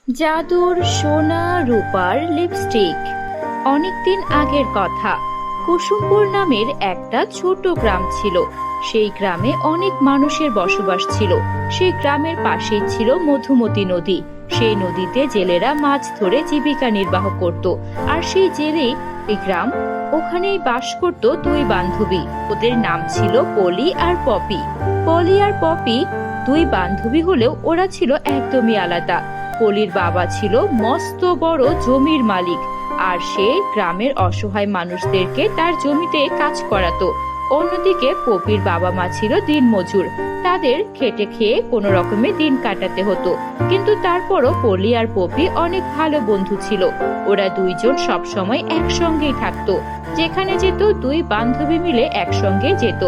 জাদুর সোনা রূপার লিপস্টিক। অনেকদিন আগের কথা। কুসুমপুর নামের একটা ছোট গ্রাম ছিল। সেই গ্রামে অনেক মানুষের বসবাস ছিল। সেই গ্রামের পাশেই ছিল মধুমতি নদী। সেই নদীতে জেলেরা মাছ ধরে জীবিকা নির্বাহ করত। আর সেই জেলেই এই গ্রাম। ওখানেই বাস করত দুই বান্ধবী। ওদের নাম ছিল পলি আর পপি। পলি আর পপি দুই বান্ধবী হলেও ওরা ছিল একদমই আলাদা। পলির বাবা ছিল মস্ত বড় জমির মালিক, আর সে গ্রামের অসহায় মানুষদেরকে তার জমিতে কাজ করাতো। অন্যদিকে পপির বাবা মা ছিল দিনমজুর। তাদের খেটে খেয়ে কোনো রকমে দিন কাটাতে হতো। কিন্তু তারপরও পলি আর পপি অনেক ভালো বন্ধু ছিল। ওরা দুইজন সবসময় একসঙ্গেই থাকতো। যেখানে যেত দুই বান্ধবী মিলে একসঙ্গে যেত।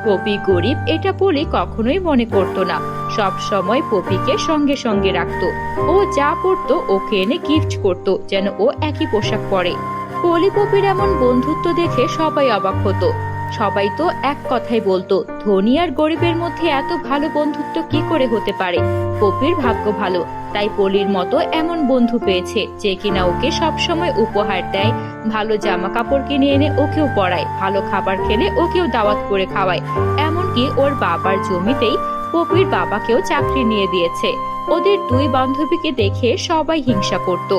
পপি গরিব এটা পলি কখনোই মনে করতো না। সব সময় পপিকে সঙ্গে সঙ্গে রাখতো। ও যা পরতো ওকে এনে গিফট করতো, যেন ও একই পোশাক পরে। পলি পপির এমন বন্ধুত্ব দেখে সবাই অবাক হতো। সবাই তো এক কথাই বলতো, ধনী আর গরিবের মধ্যে এত ভালো বন্ধুত্ব কি করে হতে পারে। পপির ভাগ্য ভালো, তাই পলির মতো এমন বন্ধু পেয়েছে যে কিনা ওকে সব সময় উপহার দেয়, ভালো জামা কাপড় কিনে এনে ওকেও পরায়, ভালো খাবার খেলে ওকেও দাওয়াত করে খাওয়ায়। এমনকি ওর বাবার জমিতেই পপির বাবাকেও চাকরি নিয়ে দিয়েছে। ওদের দুই বান্ধবীকে দেখে সবাই হিংসা করত।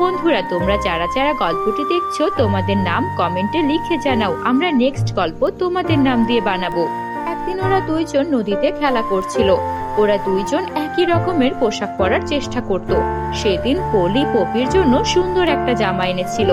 বন্ধুরা, তোমরা যারা যারা গল্পটি দেখছো তোমাদের নাম কমেন্টে লিখে জানাও। আমরা নেক্সট গল্প তোমাদের নাম দিয়ে বানাবো। একদিন ওরা দুইজন নদীতে খেলা করছিল। ওরা দুইজন একই রকমের পোশাক পরার চেষ্টা করত। সেদিন পলি পপির জন্য সুন্দর একটা জামা এনেছিল।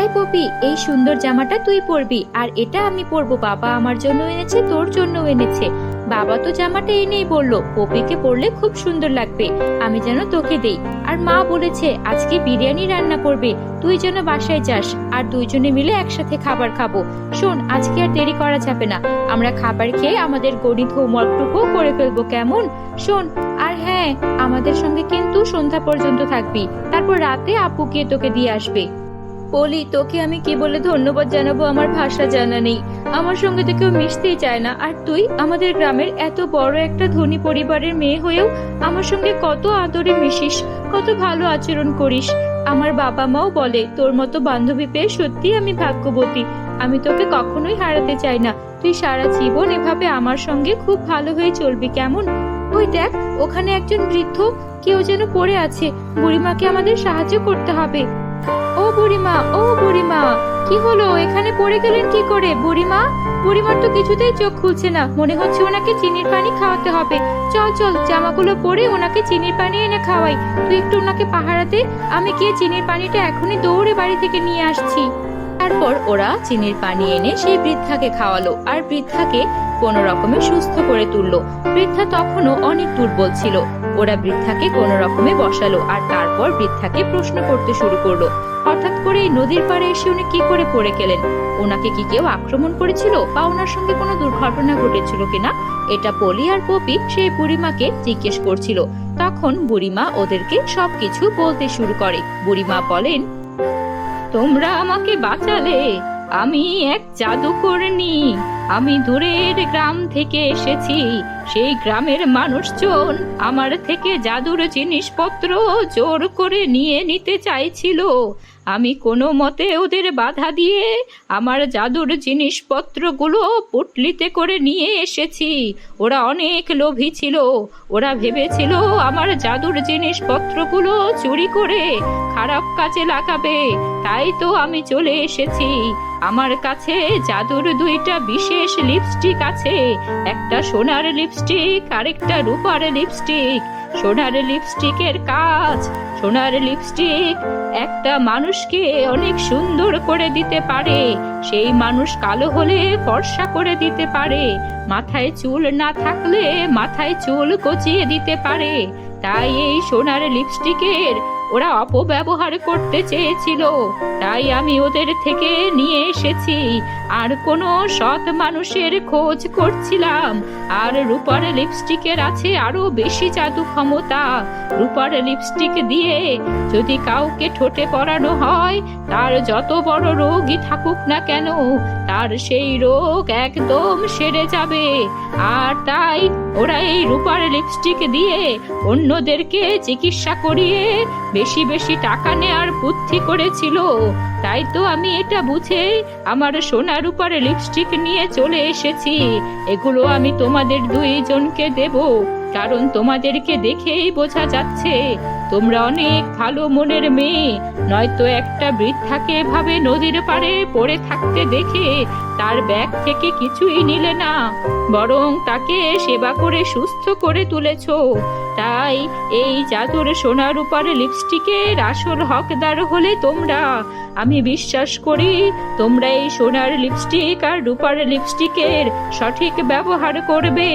এই পপি, এই সুন্দর জামাটা তুই পরবি, আর এটা আমি পরবো। বাবা আমার জন্য এনেছে, তোর জন্য এনেছে। বাবা তো জামাটা এনেই বললো পপিকে পরলে খুব সুন্দর লাগবে, আমি যেন তোকে দেই। আর মা বলেছে আজকে বিরিয়ানি রান্না করবে, তুই যেন বাসায় যাস, আর দুইজনে মিলে একসাথে খাবার খাবো। শোন, আজকে আর দেরি করা যাবে না, আমরা খাবার খেয়ে আমাদের গণিত হোমওয়ার্কটুকু করে ফেলবো, কেমন? শোন, আর হ্যাঁ, আমাদের সঙ্গে কিন্তু সন্ধ্যা পর্যন্ত থাকবি, তারপর রাতে আপু গিয়ে তোকে দিয়ে আসবে। পলি, তোকে আমি কি বলে ধন্যবাদ জানাবো, আমার ভাষা জানা নেই। আমার সঙ্গে তো কেউ মিশতেই চায় না, আর তুই আমাদের গ্রামের এত বড় একটা ধনী পরিবারের মেয়ে হয়েও আমার সঙ্গে কত আদরে মিশিস, কত ভালো আচরণ করিস। আমার বাবা মাও বলে তোর মতো বান্ধবী পেয়ে সত্যি আমি ভাগ্যবতী। আমি তোকে কখনোই হারাতে চাই না। তুই সারা জীবন এভাবে আমার সঙ্গে খুব ভালো হয়ে চলবি, কেমন? ওই দেখ, ওখানে একজন বৃদ্ধ কেউ যেন পড়ে আছে। বুড়িমাকে আমাদের সাহায্য করতে হবে। ও বুড়িমা, ও বুড়িমা, কি হলো? এখানে পড়ে গেলেন কি করে? বুড়িমা, বুড়িমার তো কিছুতেই চোখ খুলছে না, মনে হচ্ছে ওনাকে চিনির পানি খাওয়াতে হবে। চল চল, জামাগুলো পরে ওনাকে চিনির পানি এনে খাওয়াই। তুই একটু ওনাকে পাহারা দে, আমি গিয়ে চিনির পানিটা এখনই দৌড়ে বাড়ি থেকে নিয়ে আসছি। তারপর ওরা চিনির পানি এনে সেই বৃদ্ধাকে খাওয়ালো, আর বৃদ্ধাকে কোনো রকমে সুস্থ করে তুললো। বৃদ্ধা তখনও অনেক দুর্বল ছিল। ওরা বৃদ্ধাকে কোনো রকমে বসালো, আর তারপর বৃদ্ধাকে প্রশ্ন করতে শুরু করলো, হঠাৎ করে এই নদীর পাড়ে এসে উনি কি করে পড়ে গেলেন? ওনাকে কি কেউ আক্রমণ করেছিল, বা ওনার সঙ্গে কোনো দুর্ঘটনা ঘটেছিল কিনা? এটা পলি আর পপি সেই বুড়িমাকে জিজ্ঞেস করছিল। তখন বুড়িমা ওদেরকে সবকিছু বলতে শুরু করে। বুড়িমা বলেন, তোমরা আমাকে বাঁচালে। আমি এক জাদুকরনী। আমি দূরের গ্রাম থেকে এসেছি। সেই গ্রামের মানুষজন আমার থেকে জাদুর জিনিসপত্র জোর করে নিয়ে নিতে চাইছিল। আমি কোনো মতে ওদের বাধা দিয়ে আমার জাদুর জিনিসপত্রগুলো পুটলিতে করে নিয়ে এসেছি। ওরা অনেক লোভী ছিল। ওরা ভেবেছিল আমার জাদুর জিনিসপত্রগুলো চুরি করে খারাপ কাজে লাগাবে। তাই তো আমি চলে এসেছি। আমার কাছে জাদুর দুইটা বিশেষ লিপস্টিক আছে, একটা সোনার লিপস্টিক আর একটা রূপার লিপস্টিক। সোনার লিপস্টিকের কাজ, সোনার লিপস্টিক একটা মানুষকে অনেক সুন্দর করে দিতে পারে। সেই মানুষ কালো হলে ফর্সা করে দিতে পারে, মাথায় চুল না থাকলে মাথায় চুল গজিয়ে দিতে পারে। তাই এই সোনার লিপস্টিকের ওরা অপব্যবহার করতে চেয়েছিল, তাই আমি ওদের থেকে নিয়ে এসেছি। আর কোনো সৎ মানুষের খোঁজ করছিলাম। আর রূপার লিপস্টিকের আছে আরো বেশি জাদু ক্ষমতা। রূপার লিপস্টিক দিয়ে যদি কাউকে ঠোঁটে পরানো হয়, তার যত বড় রোগই থাকুক না কেন, তার সেই রোগ একদম সেরে যাবে। আর তাই ওরা এই রূপার লিপস্টিক দিয়ে অন্যদেরকে চিকিৎসা করিয়ে বেশি বেশি টাকা নেয়ার বুদ্ধি করেছিল। তাই তো আমি এটা বুঝে আমার সোনা রূপার লিপস্টিক নিয়ে চলে এসেছি। এগুলো আমি তোমাদের দুইজনকে দেব, কারণ তোমাদেরকে দেখেই বোঝা যাচ্ছে তোমরা অনেক ভালো মনের মেয়ে। নয়তো একটা বৃদ্ধাকে এভাবে নদীর পাড়ে পড়ে থাকতে দেখে তার ব্যাগ থেকে কিছুই নিলে না, বরং তাকে সেবা করে সুস্থ করে তুলেছো। তাই এই জাদুর সোনা রূপার লিপস্টিকের আসল হকদার হলে তোমরা। আমি বিশ্বাস করি তোমরা এই সোনার লিপস্টিক আর রূপার লিপস্টিকের সঠিক ব্যবহার করবে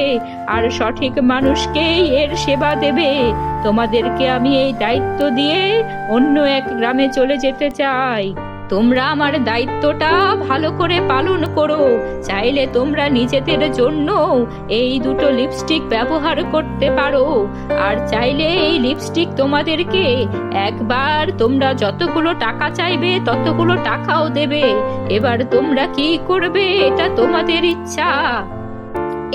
আর সঠিক মানুষকেই এর সেবা দেবে। তোমাদেরকে আমি এই দায়িত্ব দিয়ে অন্য এক গ্রামে চলে যেতে চাই। তোমরা আমার দায়িত্বটা ভালো করে পালন করো। চাইলে তোমরা নিজেদের জন্য এই দুটো লিপস্টিক ব্যবহার করতে পারো। আর চাইলে এই লিপস্টিক তোমাদেরকে একবার তোমরা যতগুলো টাকা চাইবে ততগুলো টাকাও দেবে। এবার তোমরা কি করবে এটা তোমাদের ইচ্ছা।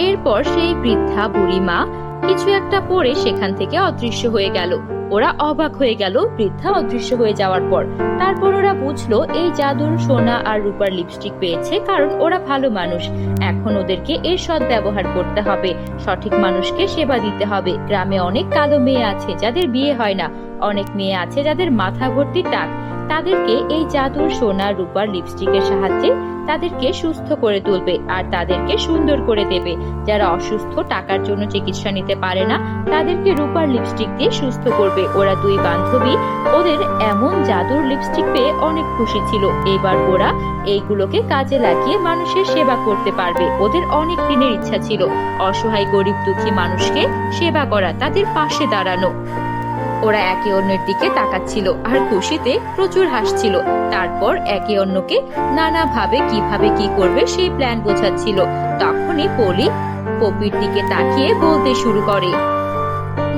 এরপর সেই বৃদ্ধা বুড়িমা কিছু একটা পরে সেখান থেকে অদৃশ্য হয়ে গেল। ওরা অবাক হয়ে গেল বৃদ্ধা অদৃশ্য হয়ে যাওয়ার পর। তারপর ওরা বুঝলো এই জাদুর সোনা আর রূপার লিপস্টিক পেয়েছে কারণ ওরা ভালো মানুষ। এখন ওদেরকে এর সৎ ব্যবহার করতে হবে, সঠিক মানুষকে সেবা দিতে হবে। গ্রামে অনেক কালো মেয়ে আছে যাদের বিয়ে হয় না, অনেক মেয়ে আছে যাদের মাথা ভর্তি টাক। তাদেরকে এই জাদুর সোনা রূপার লিপস্টিকের সাহায্যে তাদেরকে সুস্থ করে তুলবে আর তাদেরকে সুন্দর করে দেবে। যারা অসুস্থ, টাকার জন্য চিকিৎসা নিতে পারে না, তাদেরকে রূপার লিপস্টিক দিয়ে সুস্থ করবে। ওরা দুই বান্ধবী ওদের এমন জাদুর লিপস্টিক পেয়ে অনেক খুশি ছিল। এবার ওরা এইগুলোকে কাজে লাগিয়ে মানুষের সেবা করতে পারবে। ওদের অনেক দিনের ইচ্ছা ছিল অসহায় গরিব দুঃখী মানুষকে সেবা করা, তাদের পাশে দাঁড়ানো। ওরা একে অন্যের দিকে তাকাচ্ছিল আর খুশিতে প্রচুর হাসছিল। তারপর একে অন্যকে নানাভাবে কিভাবে কি করবে সেই প্ল্যান বোঝাচ্ছিল। তখনই পলি পপির দিকে তাকিয়ে বলতে শুরু করে,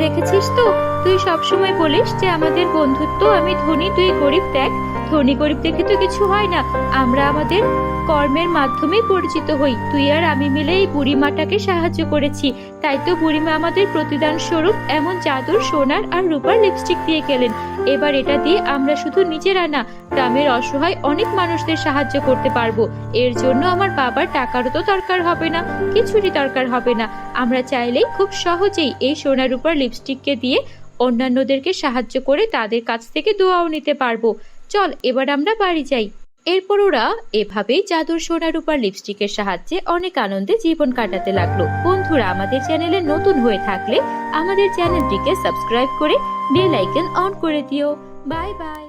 দেখেছিস তো, তুই সবসময় বলিস যে আমাদের বন্ধুত্ব, আমি ধনী তুই গরিব। দেখ, ধনী গরিব দেখে তো কিছু হয় না, আমরা আমাদের কর্মের মাধ্যমে পরিচিত হই। তুই আর আমি মিলে এই বুড়িমাটাকে সাহায্য করেছি, তাই তো বুড়িমা আমাদের প্রতিদান স্বরূপ এমন জাদুর সোনার আর রূপার লিপস্টিক দিয়ে গেলেন। এবার এটা দিয়ে আমরা শুধু নিজেরা না, গ্রামের অসহায় অনেক মানুষদের সাহায্য করতে পারবো। এর জন্য আমার বাবার টাকারও তো দরকার হবে না, কিছুরই দরকার হবে না। আমরা চাইলেই খুব সহজেই এই সোনা রূপার লিপস্টিককে দিয়ে অন্যান্যদেরকে সাহায্য করে তাদের কাছ থেকে দোয়াও নিতে পারবো। চল এবার আমরা বাড়ি যাই। এরপর ওরা এভাবেই জাদুর সোনা রূপার লিপস্টিকের সাহায্যে অনেক আনন্দে জীবন কাটাতে লাগলো। বন্ধুরা, আমাদের চ্যানেলে নতুন হয়ে থাকলে আমাদের চ্যানেলটিকে সাবস্ক্রাইব করে বেল আইকন অন করে দিও। Bye bye.